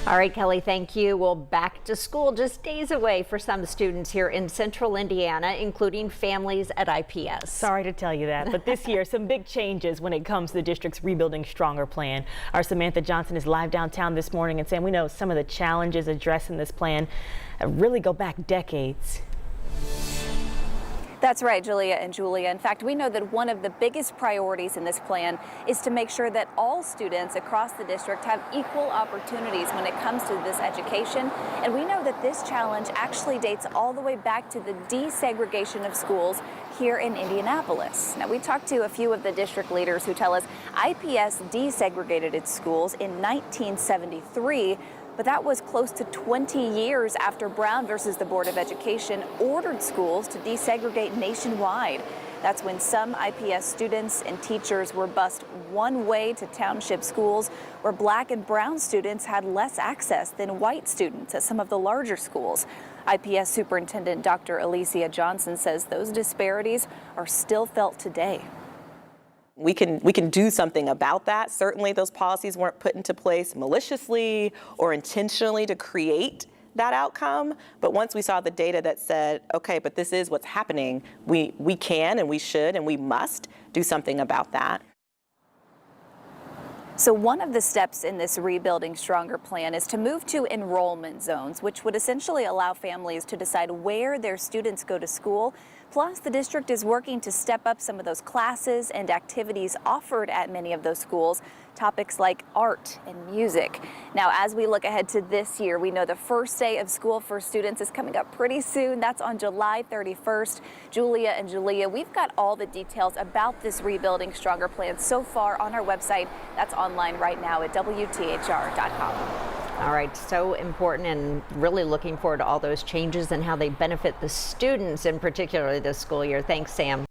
All right, Kelly, thank you. Well, back to school just days away for some students here in central Indiana, including families at IPS. Sorry to tell you that, but this year, some big changes when it comes to the district's Rebuilding Stronger plan. Our Samantha Johnson is live downtown this morning, and Sam, we know some of the challenges addressed in this plan really go back decades. That's right, Julia and Julia. In fact, we know that one of the biggest priorities in this plan is to make sure that all students across the district have equal opportunities when it comes to this education. And we know that this challenge actually dates all the way back to the desegregation of schools here in Indianapolis. Now, we talked to a few of the district leaders who tell us IPS desegregated its schools in 1973. But that was close to 20 years after Brown versus the Board of Education ordered schools to desegregate nationwide. That's when some IPS students and teachers were bused one way to township schools where black and brown students had less access than white students at some of the larger schools. IPS Superintendent Dr. Alicia Johnson says those disparities are still felt today. We can do something about that. Certainly those policies weren't put into place maliciously or intentionally to create that outcome. But once we saw the data that said, okay, but this is what's happening, we can and we should and we must do something about that. So one of the steps in this Rebuilding Stronger plan is to move to enrollment zones, which would essentially allow families to decide where their students go to school. Plus, the district is working to step up some of those classes and activities offered at many of those schools, topics like art and music. Now, as we look ahead to this year, we know the first day of school for students is coming up pretty soon. That's on July 31st. Julia and Julia, we've got all the details about this Rebuilding Stronger plan so far on our website. That's online right now at WTHR.com. All right, so important, and really looking forward to all those changes and how they benefit the students, in particular this school year. Thanks, Sam.